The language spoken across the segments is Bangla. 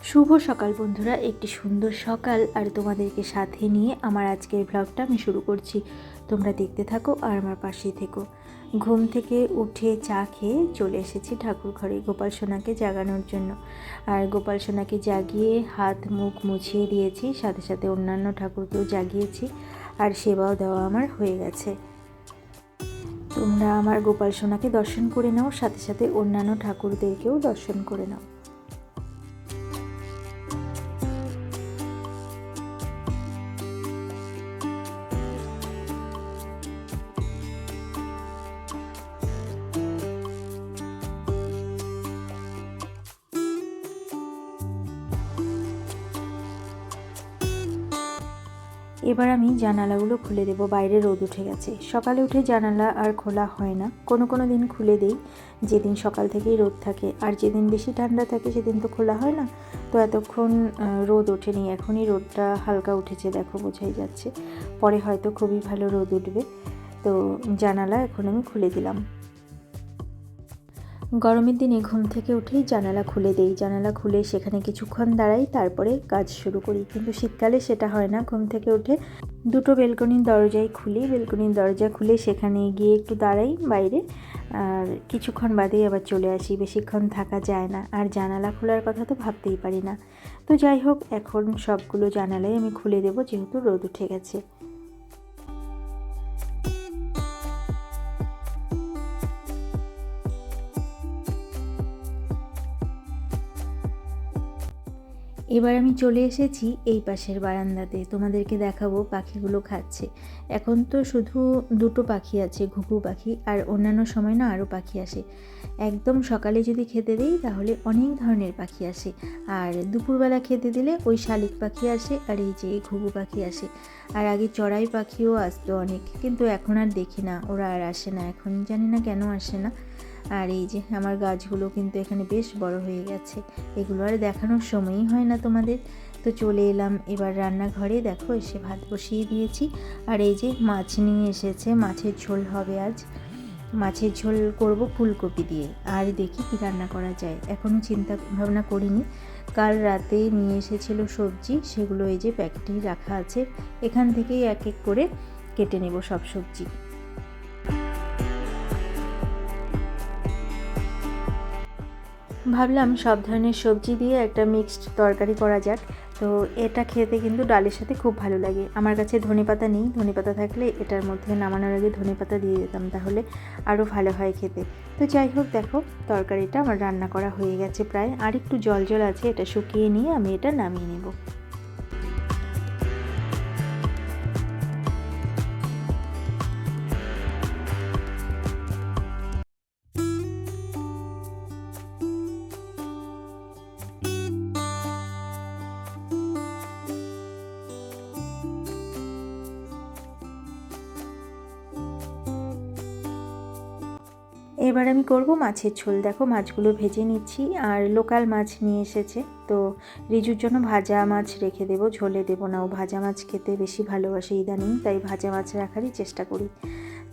শুভ সকাল বন্ধুরা, একটি সুন্দর সকাল আর তোমাদেরকে সাথে নিয়ে আমার আজকের ব্লগটা আমি শুরু করছি। তোমরা দেখতে থাকো আর আমার পাশেই থেকো। ঘুম থেকে উঠে চা খেয়ে চলে এসেছি ঠাকুর ঘরে গোপাল সোনাকে জাগানোর জন্য। আর গোপাল সোনাকে জাগিয়ে হাত মুখ মুছিয়ে দিয়েছি, সাথে সাথে অন্যান্য ঠাকুরকেও জাগিয়েছি আর সেবাও দেওয়া আমার হয়ে গেছে। তোমরা আমার গোপাল সোনাকে দর্শন করে নাও, সাথে সাথে অন্যান্য ঠাকুরদেরকেও দর্শন করে নাও। এবার আমি জানালাগুলো খুলে দেবো, বাইরে রোদ উঠে গেছে। সকালে উঠে জানালা আর খোলা হয় না, কোনো দিন খুলে দেই যেদিন সকাল থেকেই রোদ থাকে, আর যেদিন বেশি ঠান্ডা থাকে সেদিন তো খোলা হয় না। তো এতক্ষণ রোদ ওঠেনি, এখনই রোদটা হালকা উঠেছে, দেখো বোঝাই যাচ্ছে। পরে হয়তো খুবই ভালো রোদ উঠবে, তো জানালা এখন আমি খুলে দিলাম। গরমের দিনে ঘুম থেকে উঠেই জানালা খুলে দেই, জানালা খুলে সেখানে কিছুক্ষণ দাঁড়াই, তারপরে কাজ শুরু করি। কিন্তু শীতকালে সেটা হয় না, ঘুম থেকে উঠে দুটো বেলকনির দরজাই খুলি, বেলকনির দরজা খুলে সেখানে গিয়ে একটু দাঁড়াই বাইরে, আর কিছুক্ষণ বাদেই আবার চলে আসি, বেশিক্ষণ থাকা যায় না। আর জানালা খোলার কথা তো ভাবতেই পারি না। তো যাই হোক, এখন সবগুলো জানালাই আমি খুলে দেবো যেহেতু রোদ উঠে গেছে। এবার আমি চলে এসেছি এই পাশের বারান্দাতে, তোমাদেরকে দেখাবো পাখিগুলো খাচ্ছে। এখন তো শুধু দুটো পাখি আছে, ঘুঘু পাখি, আর অন্যান্য সময় না আরও পাখি আসে। একদম সকালে যদি খেতে দিই তাহলে অনেক ধরনের পাখি আসে, আর দুপুরবেলা খেতে দিলে ওই শালিক পাখি আসে, আর এই যে ঘুঘু পাখি আসে। আর আগে চড়াই পাখিও আসতো অনেক, কিন্তু এখন আর দেখি না, ওরা আর আসে না, এখন জানি না কেন আসে না। আর এই যে আমার গাছগুলো কিন্তু এখানে বেশ বড় হয়ে গেছে, এগুলো আর দেখানোর সময়ই হয় না তোমাদের। তো চলে এলাম এবার রান্নাঘরে, দেখো এসে ভাত বসিয়ে দিয়েছি। আর এই যে মাছ নিয়ে এসেছে, মাছের ঝোল হবে আজ। মাছের ঝোল করব ফুলকপি দিয়ে, আর দেখি কি রান্না করা যায়, এখনও চিন্তা ভাবনা করিনি। কাল রাতে নিয়ে এসেছিল সবজি, সেগুলো এই যে প্যাকেটেই রাখা আছে, এখান থেকেই এক এক করে কেটে নেব সব সবজি। ভাবলাম সব ধরনের সবজি দিয়ে একটা মিক্সড তরকারি করা যাক। তো এটা খেতে কিন্তু ডালের সাথে খুব ভালো লাগে। আমার কাছে ধনেপাতা নেই, ধনেপাতা থাকলে এটার মধ্যে নামানোর আগে ধনেপাতা দিয়ে দিতাম, তাহলে আরও ভালো হয় খেতে। তো যাই হোক, দেখো তরকারিটা আমার রান্না করা হয়ে গেছে প্রায়, আর একটু জল জল আছে, এটা শুকিয়ে নিয়ে আমি এটা নামিয়ে নেব। এবার আমি করব মাছের ঝোল। দেখো মাছগুলো ভেজে নিচ্ছি, আর লোকাল মাছ নিয়ে এসেছে, তো রিজুর জন্য ভাজা মাছ রেখে দেবো, ঝোলে দেবো না, ও ভাজা মাছ খেতে বেশি ভালোবাসে ইদানিং, তাই ভাজা মাছ রাখারই চেষ্টা করি।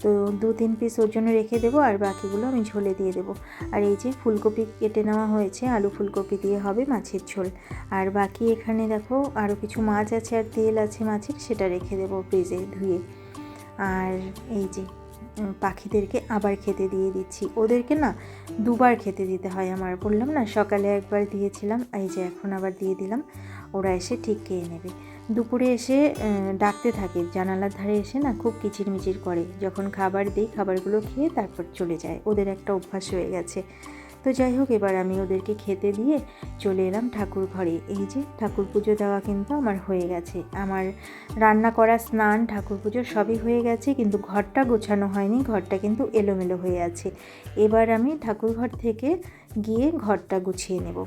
তো 2-3 পিস ওর জন্য রেখে দেবো, আর বাকিগুলো আমি ঝোলে দিয়ে দেবো। আর এই যে ফুলকপি কেটে নেওয়া হয়েছে, আলু ফুলকপি দিয়ে হবে মাছের ঝোল। আর বাকি এখানে দেখো আরও কিছু মাছ আছে আর তেল আছে মাছের, সেটা রেখে দেবো ফ্রিজে ধুয়ে। আর এই যে পাখিদেরকে আবার খেতে দিয়ে দিচ্ছি, ওদেরকে না দুবার খেতে দিতে হয় আমার, বললাম না সকালে একবার দিয়েছিলাম, এই যে এখন আবার দিয়ে দিলাম, ওরা এসে ঠিক খেয়ে নেবে। দুপুরে এসে ডাকতে থাকে, জানালার ধারে এসে না খুব কিচিরমিচির করে, যখন খাবার দিই খাবারগুলো খেয়ে তারপর চলে যায়, ওদের একটা অভ্যাস হয়ে গেছে। তো যাই হোক, এবার আমি ওদেরকে খেতে দিয়ে চলে এলাম ঠাকুর ঘরে। এই যে ঠাকুর পুজো দেওয়া কিন্তু আমার হয়ে গেছে, আমার রান্না করা, স্নান, ঠাকুর পুজো সবই হয়ে গেছে, কিন্তু ঘরটা গোছানো হয়নি, ঘরটা কিন্তু এলোমেলো হয়ে আছে। এবার আমি ঠাকুর ঘর থেকে গিয়ে ঘরটা গুছিয়ে নেব।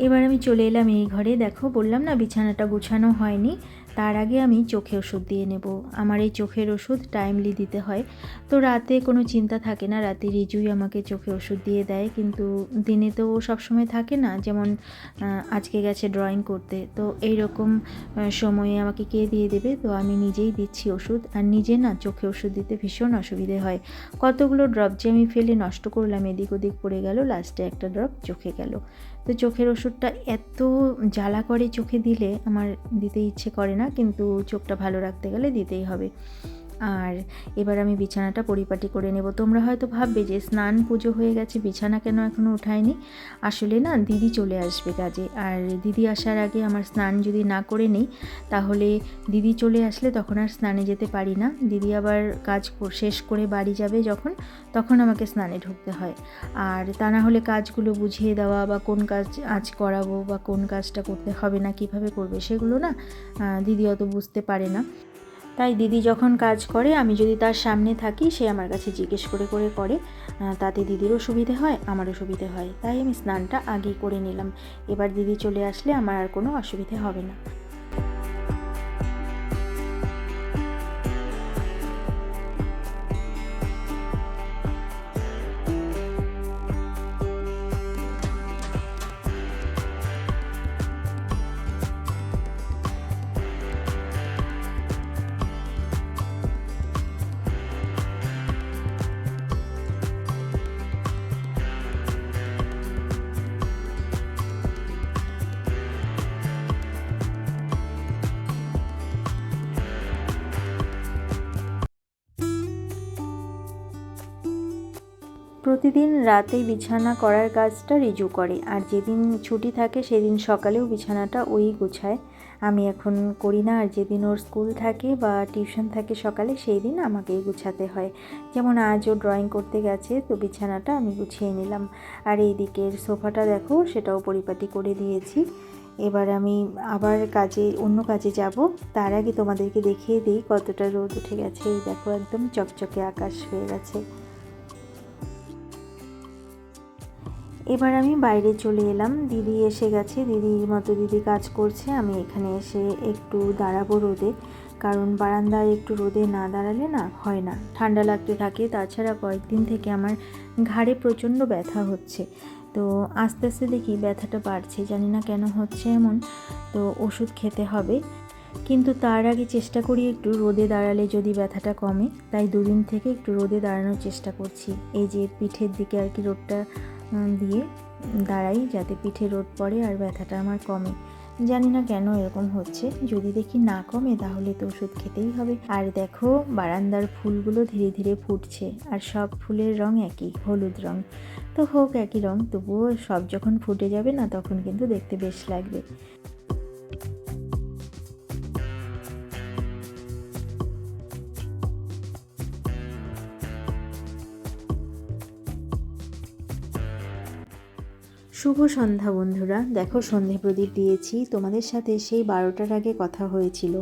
এবার আমি চলে এলাম এই ঘরে, দেখো বললাম না বিছানাটা গুছানো হয়নি, তার আগে আমি চোখে ওষুধ দিয়ে নেব। আমার এই চোখের ওষুধ টাইমলি দিতে হয়, তো রাতে কোনো চিন্তা থাকে না, রাতে রিজুই আমাকে চোখে ওষুধ দিয়ে দেয়। কিন্তু দিনে তো ও সবসময় থাকে না, যেমন আজকে গেছে ড্রয়িং করতে, তো এই রকম সময়ে আমাকে কে দিয়ে দেবে? তো আমি নিজেই দিচ্ছি ওষুধ। আর নিজে না চোখে ওষুধ দিতে ভীষণ অসুবিধে হয়। কতগুলো ড্রপ যে আমি ফেলে নষ্ট করলাম, এদিক ওদিক পড়ে গেল, লাস্টে একটা ড্রপ চোখে গেল। তো চোখের ওষুধটা এত জ্বালা করে চোখে দিলে আমার দিতে ইচ্ছে করে না, কিন্তু চোখটা ভালো রাখতে গেলে দিতেই হবে। আর এবার আমি বিছানাটা পরিপাটি করে নেব। তোমরা হয়তো ভাববে যে স্নান পুজো হয়ে গেছে, বিছানা কেন এখনও ওঠায়নি? আসলে না, দিদি চলে আসবে কাজে, আর দিদি আসার আগে আমার স্নান যদি না করে নিই, তাহলে দিদি চলে আসলে তখন আর স্নানে যেতে পারি না। দিদি আবার কাজ শেষ করে বাড়ি যাবে যখন, তখন আমাকে স্নানে ঢুকতে হয়। আর তা না হলে কাজগুলো বুঝিয়ে দেওয়া বা কোন কাজ আজ করাবো বা কোন কাজটা করতে হবে না, কিভাবে করবে, সেগুলো না দিদি অত বুঝতে পারে না। তাই দিদি যখন কাজ করে, আমি যদি তার সামনে থাকি, সে আমার কাছে জিজ্ঞেস করে করে, তাতে দিদিরও সুবিধে হয়, আমারও সুবিধে হয়। তাই আমি স্নানটা আগেই করে নিলাম। এবার দিদি চলে আসলে আমার আর কোনো অসুবিধে হবে না। প্রতিদিন রাতেই বিছানা করার কাজটা রিজু করে, আর যেদিন ছুটি থাকে সেদিন সকালেও বিছানাটা ওই গোছায়। আমি এখন করি না। আর যেদিন ওর স্কুল থাকে বা টিউশন থাকে সকালে, সেই দিন আমাকেই গুছাতে হয়। যেমন আজ ও ড্রয়িং করতে গেছে, তো বিছানাটা আমি গুছিয়ে নিলাম। আর এই দিকের সোফাটা দেখো, সেটাও পরিপাটি করে দিয়েছি। এবার আমি আবার অন্য কাজে যাব। তার আগে তোমাদেরকে দেখিয়ে দিই কতটা রোদ উঠে গেছে। এই দেখো, একদম চকচকে আকাশ হয়ে গেছে। এবার আমি বাইরে চলে এলাম। দিদি এসে গেছে, দিদির মতো দিদি কাজ করছে। আমি এখানে এসে একটু দাঁড়াবো রোদে, কারণ বারান্দায় একটু রোদে না দাঁড়ালে না হয় না, ঠান্ডা লাগতে থাকে। তাছাড়া কয়েকদিন থেকে আমার ঘাড়ে প্রচণ্ড ব্যথা হচ্ছে, তো আস্তে আস্তে দেখি ব্যথাটা বাড়ছে, জানি না কেন হচ্ছে এমন। তো ওষুধ খেতে হবে, কিন্তু তার আগে চেষ্টা করি একটু রোদে দাঁড়ালে যদি ব্যথাটা কমে। তাই দুদিন থেকে একটু রোদে দাঁড়ানোর চেষ্টা করছি। এই যে পিঠের দিকে আর কি রোদটা দিয়ে দাঁড়াই, যাতে পিঠে রোদ পড়ে আর ব্যথাটা আমার কমে। জানি না কেন এরকম হচ্ছে। যদি দেখি না কমে, তাহলে তো ওষুধ খেতেই হবে। আর দেখো, বারান্দার ফুলগুলো ধীরে ধীরে ফুটছে, আর সব ফুলের রং একই, হলুদ রং। তো হোক একই রং, তবুও সব যখন ফুটে যাবে না, তখন কিন্তু দেখতে বেশ লাগবে। শুভ সন্ধ্যা বন্ধুরা। দেখো, সন্ধে প্রদীপ দিয়েছি। তোমাদের সাথে সেই 12টার আগে কথা হয়েছিল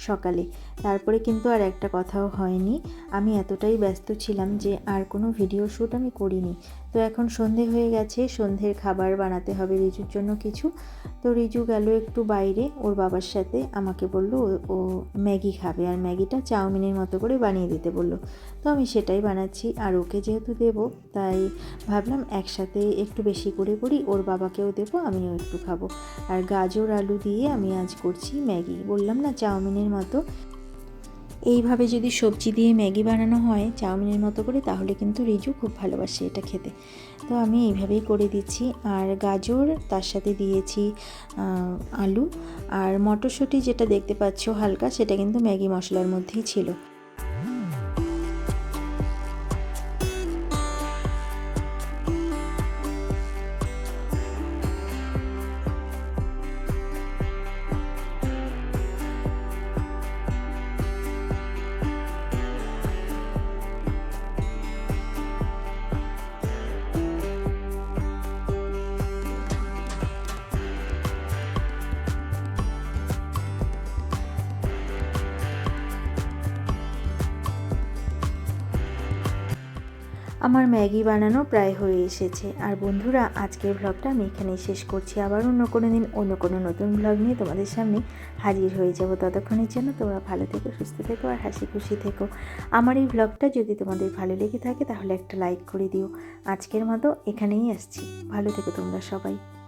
সকালে, তারপরে কিন্তু আর একটা কথাও হয়নি। আমি এতটাই ব্যস্ত ছিলাম যে আর কোনো ভিডিও শ্যুট আমি করিনি। তো এখন সন্ধে হয়ে গেছে, সন্ধ্যের খাবার বানাতে হবে রিজুর জন্য কিছু। তো রিজু গেল একটু বাইরে ওর বাবার সাথে, আমাকে বলল ও ম্যাগি খাবে, আর ম্যাগিটা চাউমিনের মতো করে বানিয়ে দিতে বলল। তো আমি সেটাই বানাচ্ছি, আর ওকে যেহেতু দেবো, তাই ভাবলাম একসাথে একটু বেশি করে করি, ওর বাবাকেও দেবো, আমিও একটু খাবো। আর গাজর আলু দিয়ে আমি আজ করছি ম্যাগি। বললাম না, চাউমিনের মতো। এইভাবে যদি সবজি দিয়ে ম্যাগি বানানো হয় চাউমিনের মতো করে, তাহলে কিন্তু রিজু খুব ভালোবাসে এটা খেতে। তো আমি এইভাবেই করে দিচ্ছি। আর গাজর, তার সাথে দিয়েছি আলু আর মটরশুঁটি, যেটা দেখতে পাচ্ছ হালকা, সেটা কিন্তু ম্যাগি মশলার মধ্যেই ছিল। আমার ম্যাগি বানানো প্রায় হয়ে এসেছে। আর বন্ধুরা, আজকের ব্লগটা আমি এখানেই শেষ করছি। আবার অন্য কোনো দিন অন্য কোনো নতুন ব্লগ নিয়ে তোমাদের সামনে হাজির হয়ে যাব। ততক্ষণের জন্য তোমরা ভালো থেকো, সুস্থ থেকো আর হাসি খুশি থেকো। আমার এই ব্লগটা যদি তোমাদের ভালো লেগে থাকে তাহলে একটা লাইক করে দিও। আজকের মতো এখানেই আসছি। ভালো থেকো তোমরা সবাই।